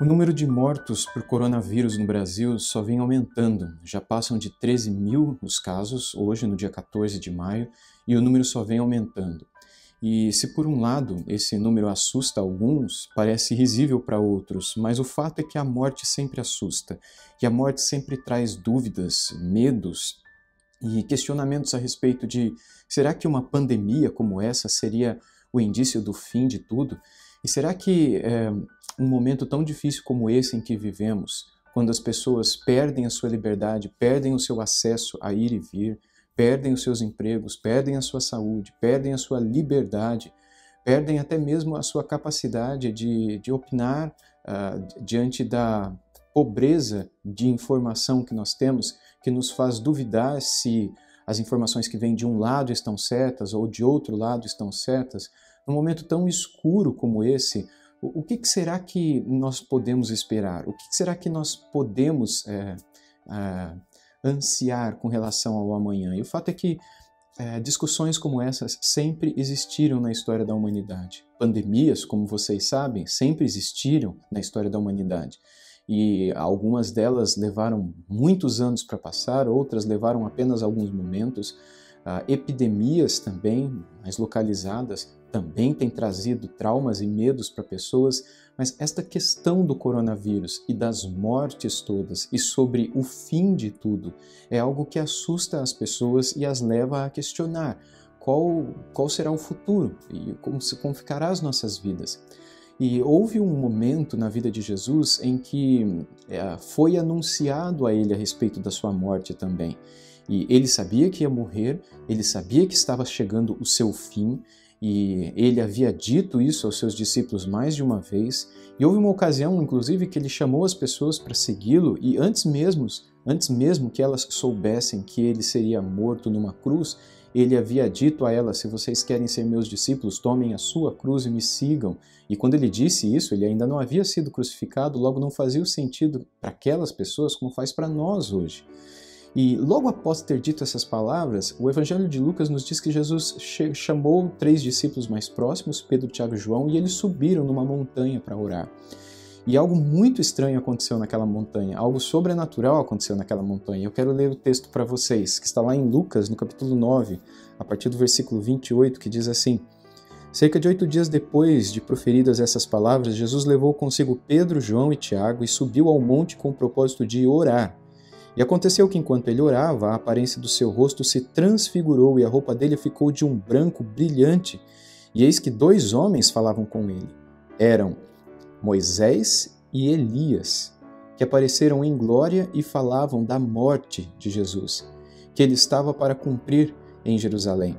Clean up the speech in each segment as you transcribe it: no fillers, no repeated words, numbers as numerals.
O número de mortos por coronavírus no Brasil só vem aumentando. Já passam de 13 mil os casos, hoje, no dia 14 de maio, e o número só vem aumentando. E se por um lado esse número assusta alguns, parece risível para outros, mas o fato é que a morte sempre assusta. E a morte sempre traz dúvidas, medos e questionamentos a respeito de: será que uma pandemia como essa seria o indício do fim de tudo? E será que um momento tão difícil como esse em que vivemos, quando as pessoas perdem a sua liberdade, perdem o seu acesso a ir e vir, perdem os seus empregos, perdem a sua saúde, perdem a sua liberdade, perdem até mesmo a sua capacidade de opinar diante da pobreza de informação que nós temos, que nos faz duvidar se as informações que vêm de um lado estão certas ou de outro lado estão certas? Num momento tão escuro como esse, o que será que nós podemos esperar? O que será que nós podemos ansiar com relação ao amanhã? E o fato é que discussões como essas sempre existiram na história da humanidade. Pandemias, como vocês sabem, sempre existiram na história da humanidade. E algumas delas levaram muitos anos para passar, outras levaram apenas alguns momentos. Epidemias também, mais localizadas, também têm trazido traumas e medos para pessoas, mas esta questão do coronavírus e das mortes todas e sobre o fim de tudo é algo que assusta as pessoas e as leva a questionar qual será o futuro e como ficará as nossas vidas. E houve um momento na vida de Jesus em que foi anunciado a ele a respeito da sua morte também. E ele sabia que ia morrer, ele sabia que estava chegando o seu fim, e ele havia dito isso aos seus discípulos mais de uma vez. E houve uma ocasião, inclusive, que ele chamou as pessoas para segui-lo, e antes mesmo que elas soubessem que ele seria morto numa cruz, ele havia dito a elas: se vocês querem ser meus discípulos, tomem a sua cruz e me sigam. E quando ele disse isso, ele ainda não havia sido crucificado, logo não fazia o sentido para aquelas pessoas como faz para nós hoje. E logo após ter dito essas palavras, o Evangelho de Lucas nos diz que Jesus chamou 3 discípulos mais próximos, Pedro, Tiago e João, e eles subiram numa montanha para orar. E algo muito estranho aconteceu naquela montanha, algo sobrenatural aconteceu naquela montanha. Eu quero ler o texto para vocês, que está lá em Lucas, no capítulo 9, a partir do versículo 28, que diz assim: Cerca de 8 dias depois de proferidas essas palavras, Jesus levou consigo Pedro, João e Tiago e subiu ao monte com o propósito de orar. E aconteceu que enquanto ele orava, a aparência do seu rosto se transfigurou e a roupa dele ficou de um branco brilhante. E eis que 2 homens falavam com ele. Eram Moisés e Elias, que apareceram em glória e falavam da morte de Jesus, que ele estava para cumprir em Jerusalém.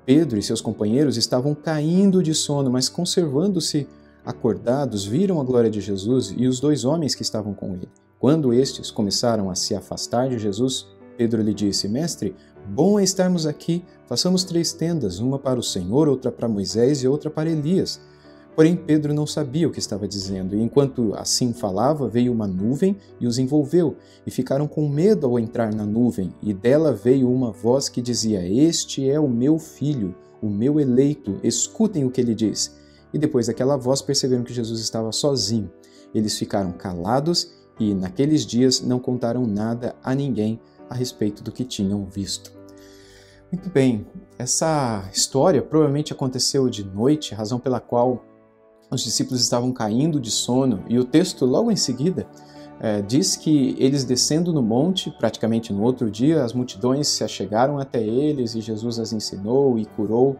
Pedro e seus companheiros estavam caindo de sono, mas conservando-se acordados, viram a glória de Jesus e os 2 homens que estavam com ele. Quando estes começaram a se afastar de Jesus, Pedro lhe disse: Mestre, bom é estarmos aqui, façamos 3 tendas, uma para o Senhor, outra para Moisés e outra para Elias. Porém, Pedro não sabia o que estava dizendo, e enquanto assim falava, veio uma nuvem e os envolveu, e ficaram com medo ao entrar na nuvem, e dela veio uma voz que dizia: Este é o meu filho, o meu eleito, escutem o que ele diz. E depois daquela voz perceberam que Jesus estava sozinho. Eles ficaram calados e naqueles dias não contaram nada a ninguém a respeito do que tinham visto. Muito bem, essa história provavelmente aconteceu de noite, razão pela qual os discípulos estavam caindo de sono, e o texto logo em seguida diz que eles descendo no monte, praticamente no outro dia, as multidões se achegaram até eles e Jesus as ensinou e curou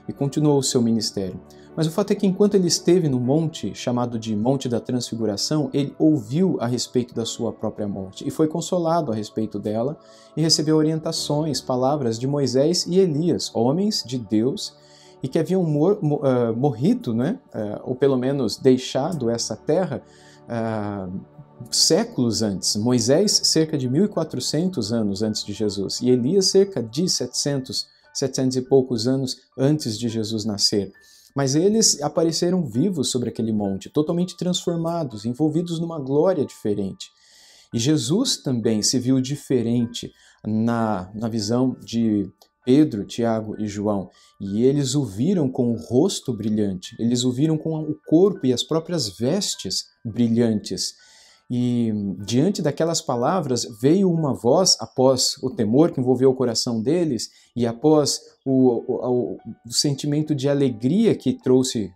e continuou o seu ministério. Mas o fato é que enquanto ele esteve no monte, chamado de Monte da Transfiguração, ele ouviu a respeito da sua própria morte e foi consolado a respeito dela e recebeu orientações, palavras de Moisés e Elias, homens de Deus, e que haviam morrido, né? Ou pelo menos deixado essa terra séculos antes. Moisés cerca de 1400 anos antes de Jesus e Elias cerca de 700 e poucos anos antes de Jesus nascer. Mas eles apareceram vivos sobre aquele monte, totalmente transformados, envolvidos numa glória diferente. E Jesus também se viu diferente na visão de Pedro, Tiago e João, e eles o viram com o rosto brilhante, eles o viram com o corpo e as próprias vestes brilhantes. E diante daquelas palavras veio uma voz, após o temor que envolveu o coração deles e após o sentimento de alegria que trouxe,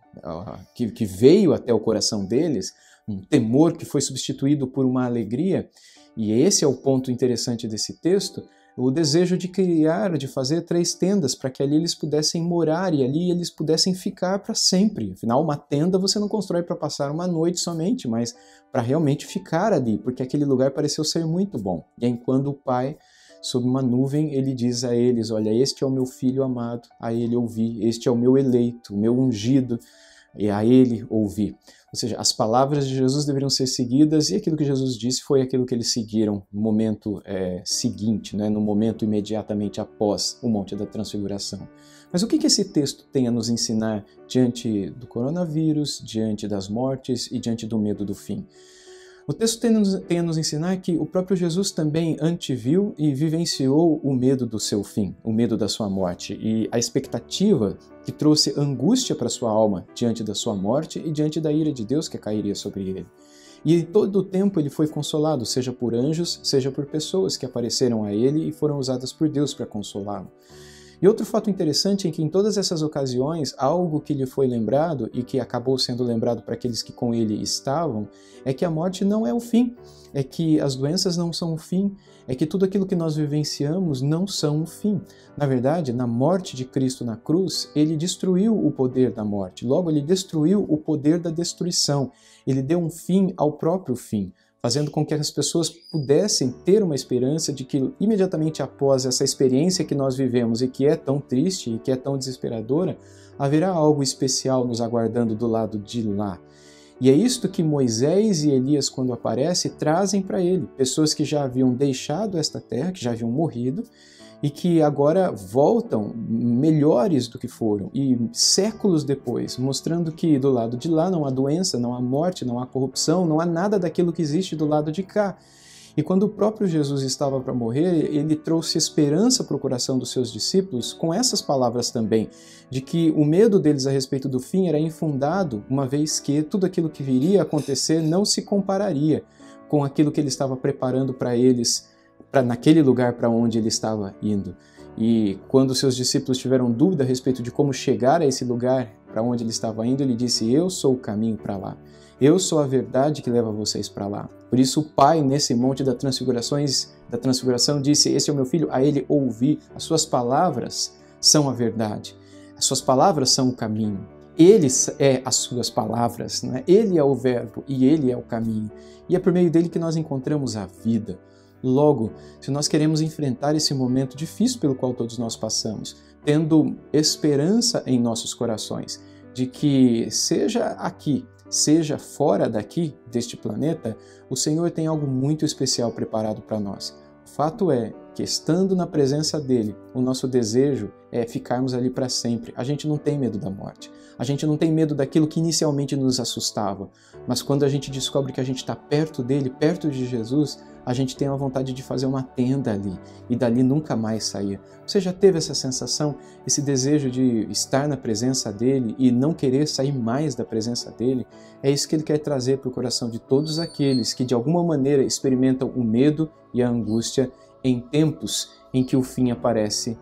que veio até o coração deles, um temor que foi substituído por uma alegria. E esse é o ponto interessante desse texto, o desejo de criar, de fazer 3 tendas para que ali eles pudessem morar e ali eles pudessem ficar para sempre. Afinal, uma tenda você não constrói para passar uma noite somente, mas para realmente ficar ali, porque aquele lugar pareceu ser muito bom. E aí, quando o pai, sob uma nuvem, ele diz a eles: olha, este é o meu filho amado, a ele ouvi, este é o meu eleito, o meu ungido, e a ele ouvi. Ou seja, as palavras de Jesus deveriam ser seguidas e aquilo que Jesus disse foi aquilo que eles seguiram no momento seguinte, né? No momento imediatamente após o Monte da Transfiguração. Mas o que esse texto tem a nos ensinar diante do coronavírus, diante das mortes e diante do medo do fim? O texto tem a nos ensinar que o próprio Jesus também anteviu e vivenciou o medo do seu fim, o medo da sua morte, e a expectativa que trouxe angústia para sua alma diante da sua morte e diante da ira de Deus que cairia sobre ele. E todo o tempo ele foi consolado, seja por anjos, seja por pessoas que apareceram a ele e foram usadas por Deus para consolá-lo. E outro fato interessante é que em todas essas ocasiões, algo que lhe foi lembrado e que acabou sendo lembrado para aqueles que com ele estavam, é que a morte não é o fim, é que as doenças não são o fim, é que tudo aquilo que nós vivenciamos não são o fim. Na verdade, na morte de Cristo na cruz, ele destruiu o poder da morte, logo ele destruiu o poder da destruição, ele deu um fim ao próprio fim, fazendo com que as pessoas pudessem ter uma esperança de que imediatamente após essa experiência que nós vivemos e que é tão triste e que é tão desesperadora, haverá algo especial nos aguardando do lado de lá. E é isto que Moisés e Elias, quando aparecem, trazem para ele. Pessoas que já haviam deixado esta terra, que já haviam morrido, e que agora voltam melhores do que foram, e séculos depois, mostrando que do lado de lá não há doença, não há morte, não há corrupção, não há nada daquilo que existe do lado de cá. E quando o próprio Jesus estava para morrer, ele trouxe esperança para o coração dos seus discípulos com essas palavras também, de que o medo deles a respeito do fim era infundado, uma vez que tudo aquilo que viria a acontecer não se compararia com aquilo que ele estava preparando para eles, naquele lugar para onde ele estava indo. E quando seus discípulos tiveram dúvida a respeito de como chegar a esse lugar para onde ele estava indo, ele disse: eu sou o caminho para lá. Eu sou a verdade que leva vocês para lá. Por isso o Pai, nesse monte da transfiguração, disse: esse é o meu filho, a ele ouvi. As suas palavras são a verdade. As suas palavras são o caminho. Ele é as suas palavras, né? Ele é o verbo e ele é o caminho. E é por meio dele que nós encontramos a vida. Logo, se nós queremos enfrentar esse momento difícil pelo qual todos nós passamos, tendo esperança em nossos corações de que, seja aqui, seja fora daqui, deste planeta, o Senhor tem algo muito especial preparado para nós. O fato é que, estando na presença dele, o nosso desejo é ficarmos ali para sempre. A gente não tem medo da morte. A gente não tem medo daquilo que inicialmente nos assustava. Mas quando a gente descobre que a gente está perto dele, perto de Jesus, a gente tem a vontade de fazer uma tenda ali e dali nunca mais sair. Você já teve essa sensação, esse desejo de estar na presença dele e não querer sair mais da presença dele? É isso que ele quer trazer para o coração de todos aqueles que de alguma maneira experimentam o medo e a angústia em tempos em que o fim aparece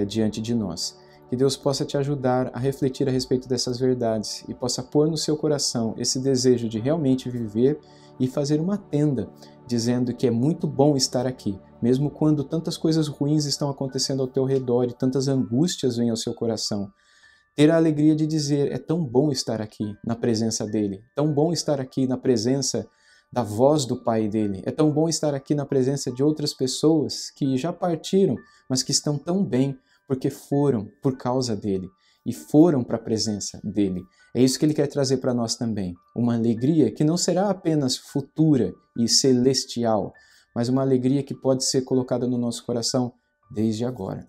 diante de nós. Que Deus possa te ajudar a refletir a respeito dessas verdades e possa pôr no seu coração esse desejo de realmente viver e fazer uma tenda, dizendo que é muito bom estar aqui, mesmo quando tantas coisas ruins estão acontecendo ao teu redor e tantas angústias vêm ao seu coração. Ter a alegria de dizer: é tão bom estar aqui na presença dele, tão bom estar aqui na presença da voz do Pai dele, é tão bom estar aqui na presença de outras pessoas que já partiram, mas que estão tão bem porque foram por causa dele e foram para a presença dele. É isso que ele quer trazer para nós também, uma alegria que não será apenas futura e celestial, mas uma alegria que pode ser colocada no nosso coração desde agora.